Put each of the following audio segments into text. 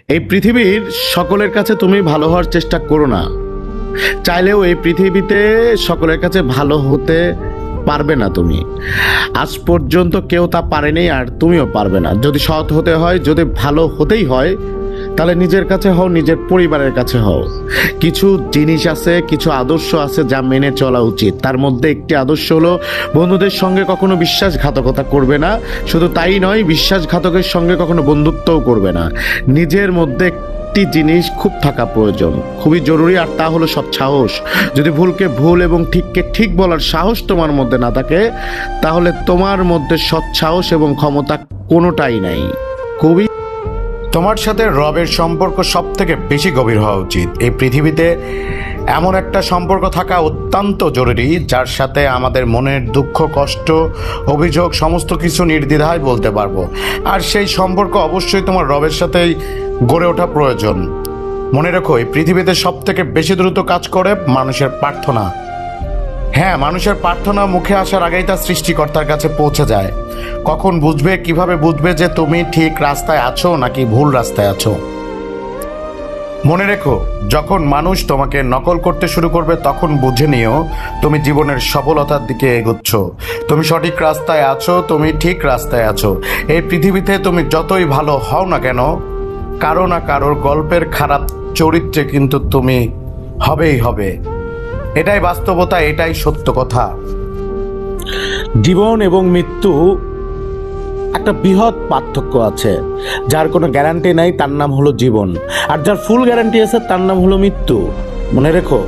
এই পৃথিবীর সকলের কাছে তুমি ভালো হওয়ার চেষ্টা করো না। চাইলেও এই পৃথিবীতে সকলের কাছে ভালো হতে পারবে না তুমি। আজ পর্যন্ত কেউ তা পারেনি, আর তুমিও পারবে না। যদি সৎ হতে হয়, যদি ভালো হতেই হয়, তাহলে নিজের কাছে হও, নিজের পরিবারের কাছে হও। কিছু জিনিস আছে, কিছু আদর্শ আছে যা মেনে চলা উচিত। তার মধ্যে একটি আদর্শ হলো বন্ধুদের সঙ্গে কখনো বিশ্বাসঘাতকতা করবে না। শুধু তাই নয়, বিশ্বাসঘাতকের সঙ্গে কখনো বন্ধুত্বও করবে না। নিজের মধ্যে একটি জিনিস খুব থাকা প্রয়োজন, খুবই জরুরি, আর তা হলো সৎ সাহস। যদি ভুলকে ভুল এবং ঠিককে ঠিক বলার সাহস তোমার মধ্যে না থাকে, তাহলে তোমার মধ্যে সৎ সাহস এবং ক্ষমতা কোনোটাই নাই। খুবই তোমার সাথে রবের সম্পর্ক সব থেকে বেশি গভীর হওয়া উচিত। এই পৃথিবীতে এমন একটা সম্পর্ক থাকা অত্যন্ত জরুরি, যার সাথে আমাদের মনের দুঃখ, কষ্ট, অভিযোগ সমস্ত কিছু নির্দ্বিধায় বলতে পারবো। আর সেই সম্পর্ক অবশ্যই তোমার রবের সাথেই গড়ে ওঠা প্রয়োজন। মনে রেখো, এই পৃথিবীতে সব থেকে বেশি দ্রুত কাজ করে মানুষের প্রার্থনা। হ্যাঁ, মানুষের প্রার্থনা মুখে আসার আগেই তা সৃষ্টিকর্তার কাছে পৌঁছে যায়। কখন বুঝবে, কিভাবে বুঝবে যে তুমি ঠিক রাস্তায় আছো নাকি ভুল রাস্তায় আছো? মনে রেখো, যখন মানুষ তোমাকে নকল করতে শুরু করবে, তখন বুঝে নিও তুমি জীবনের সফলতার দিকে এগোচ্ছ। তুমি সঠিক রাস্তায় আছো, তুমি ঠিক রাস্তায় আছো। এই পৃথিবীতে তুমি যতই ভালো হও না কেন, কারো না কারোর গল্পের খারাপ চরিত্রে কিন্তু তুমি হবেই হবে। এটাই বাস্তবতা, এটাই সত্য কথা। জীবন এবং মৃত্যু একটা বৃহৎ পার্থক্য আছে। যার কোনো গ্যারান্টি নাই তার নাম হলো জীবন, আর যার ফুল গ্যারান্টি আছে তার নাম হলো মৃত্যু। মনে রেখো,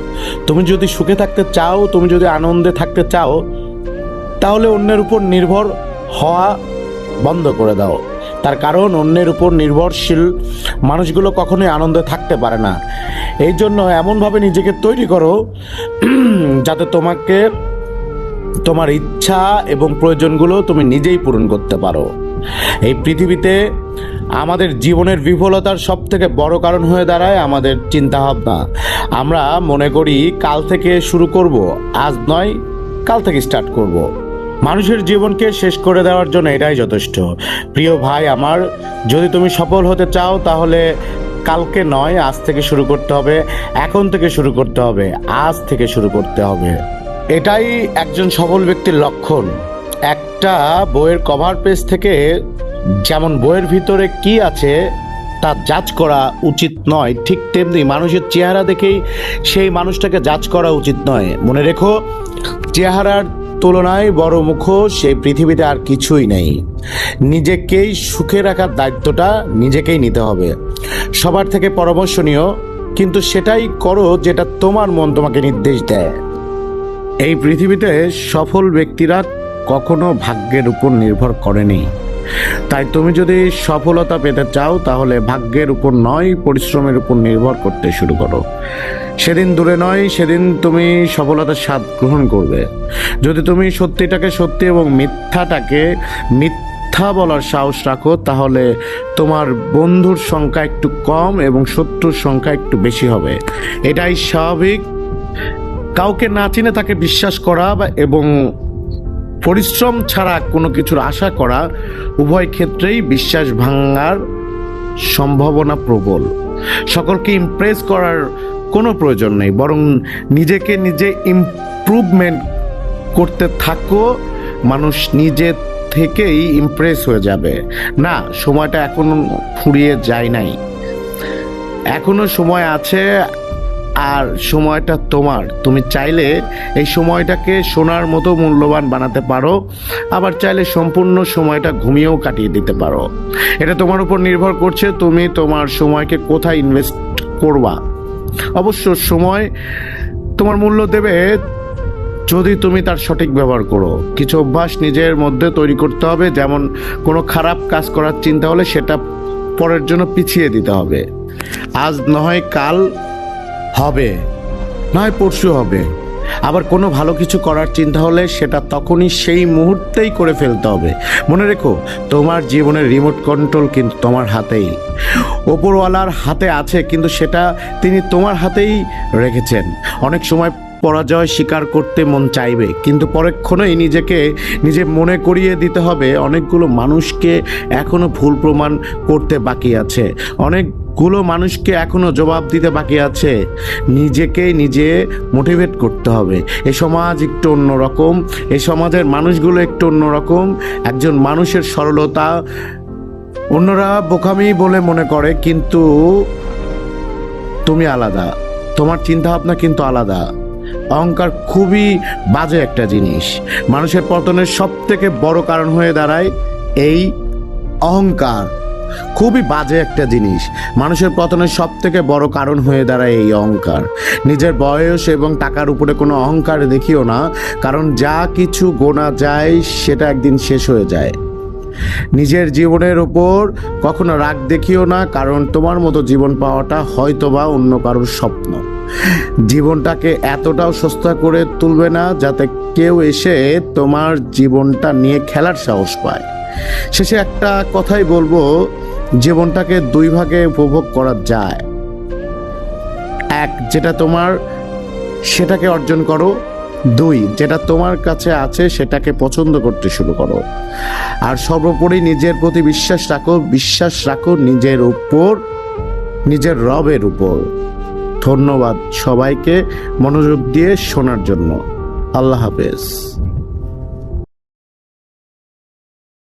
তুমি যদি সুখে থাকতে চাও, তুমি যদি আনন্দে থাকতে চাও, তাহলে অন্যের উপর নির্ভর হওয়া বন্ধ করে দাও। তার কারণ, অন্যের উপর নির্ভরশীল মানুষগুলো কখনোই আনন্দে থাকতে পারে না। এই জন্য এমনভাবে নিজেকে তৈরি করো যাতে তোমাকে তোমার ইচ্ছা এবং প্রয়োজনগুলো তুমি নিজেই পূরণ করতে পারো। এই পৃথিবীতে আমাদের জীবনের বিফলতার সব থেকে বড় কারণ হয়ে দাঁড়ায় আমাদের চিন্তাভাবনা। আমরা মনে করি কাল থেকে শুরু করব, আজ নয় কাল থেকে স্টার্ট করব। মানুষের জীবনকে শেষ করে দেওয়ার জন্য এটাই যথেষ্ট। প্রিয় ভাই আমার, যদি তুমি সফল হতে চাও, তাহলে কালকে নয়, আজ থেকে শুরু করতে হবে, এখন থেকে শুরু করতে হবে, আজ থেকে শুরু করতে হবে। এটাই একজন সফল ব্যক্তির লক্ষণ। একটা বইয়ের কভার পেজ থেকে যেমন বইয়ের ভিতরে কি আছে তা জাজ করা উচিত নয়, ঠিক তেমনি মানুষের চেহারা দেখেই সেই মানুষটাকে জাজ করা উচিত নয়। মনে রেখো, চেহারার তুলনায় বড় মুখ সেই পৃথিবীতে আর কিছুই নেই। নিজেকেই সুখে রাখার দায়িত্বটা নিজেকেই নিতে হবে। সবার থেকে পরামর্শ নিও, কিন্তু সেটাই করো যেটা তোমার মন তোমাকে নির্দেশ দেয়। এই পৃথিবীতে সফল ব্যক্তিরা কখনো ভাগ্যের উপর নির্ভর করেনি। তাই তুমি যদি সফলতা পেতে চাও, তাহলে ভাগ্যের উপর নয়, পরিশ্রমের উপর নির্ভর করতে শুরু করো। সেদিন দূরে নয়, সেদিন তুমি সফলতার স্বাদ গ্রহণ করবে। যদি তুমি সত্যিটাকে সত্যি এবং মিথ্যাটাকে মিথ্যা বলার সাহস রাখো, তাহলে তোমার বন্ধুর সংখ্যা একটু কম এবং শত্রুর সংখ্যা একটু বেশি হবে। এটাই স্বাভাবিক। কাউকে না চিনে তাকে বিশ্বাস করা এবং পরিশ্রম ছাড়া কোনো কিছুর আশা করা, উভয় ক্ষেত্রেই বিশ্বাস ভাঙার সম্ভাবনা প্রবল। সকলকে ইমপ্রেস করার কোনো প্রয়োজন নেই, বরং নিজেকে নিজে ইমপ্রুভমেন্ট করতে থাকো। মানুষ নিজে থেকেই ইমপ্রেস হয়ে যাবে। না, সময়টা এখনো ফুরিয়ে যায় নাই, এখনো সময় আছে, আর সময়টা তোমার। তুমি চাইলে এই সময়টাকে সোনার মতো মূল্যবান বানাতে পারো, আবার চাইলে সম্পূর্ণ সময়টা ঘুমিয়েও কাটিয়ে দিতে পারো। এটা তোমার উপর নির্ভর করছে তুমি তোমার সময়কে কোথায় ইনভেস্ট করবা। অবশ্য সময় তোমার মূল্য দেবে যদি তুমি তার সঠিক ব্যবহার করো। কিছু অভ্যাস নিজের মধ্যে তৈরি করতে হবে, যেমন কোনো খারাপ কাজ করার চিন্তা হলে সেটা পরের জন্য পিছিয়ে দিতে হবে। আজ নয় কাল হবে, নয় পরশু হবে। আবার কোনো ভালো কিছু করার চিন্তা হলে সেটা তখনই সেই মুহূর্তেই করে ফেলতে হবে। মনে রেখো, তোমার জীবনের রিমোট কন্ট্রোল কিন্তু তোমার হাতেই। ওপরওয়ালার হাতে আছে, কিন্তু সেটা তিনি তোমার হাতেই রেখেছেন। অনেক সময় পরাজয় স্বীকার করতে মন চাইবে, কিন্তু পরক্ষণেই নিজে মনে করিয়ে দিতে হবে অনেকগুলো মানুষকে এখনো ভুল প্রমাণ করতে বাকি আছে, অনেকগুলো মানুষকে এখনো জবাব দিতে বাকি আছে। নিজে মোটিভেট করতে হবে। এই সমাজ একটু অন্যরকম, এই সমাজের মানুষগুলো একটু অন্যরকম। একজন মানুষের সরলতা অন্যরা বোকামি বলে মনে করে, কিন্তু তুমি আলাদা, তোমার চিন্তাভাবনা কিন্তু আলাদা। অহংকার খুবই বাজে একটা জিনিস। মানুষের পতনের সব থেকে বড় কারণ হয়ে দাঁড়ায় এই অহংকার। খুবই বাজে একটা জিনিস। মানুষের পতনের সব থেকে বড় কারণ হয়ে দাঁড়ায় এই অহংকার। নিজের বয়স এবং টাকার উপরে কোনো অহংকার দেখিও না, কারণ যা কিছু গোনা যায় সেটা একদিন শেষ হয়ে যায়। নিজের জীবনের উপর কখনো রাগ দেখিও না, কারণ তোমার মতো জীবন পাওয়াটা হয়তোবা অন্য কারোর স্বপ্ন। জীবনটাকে এতটাও সস্তা করে তুলবে না যাতে কেউ এসে তোমার জীবনটা নিয়ে খেলার সাহস পায়। শেষে একটা কথাই বলবো, জীবনটাকে দুই ভাগে উপভোগ করা যায়। এক, যেটা তোমার সেটাকে অর্জন করো। দুই, যেটা তোমার কাছে আছে সেটাকে পছন্দ করতে শুরু করো। আর সর্বোপরি নিজের প্রতি বিশ্বাস রাখো নিজের উপর, নিজের রবের উপর। ধন্যবাদ সবাইকে মনোযোগ দিয়ে শোনার জন্য। আল্লাহ হাফেজ।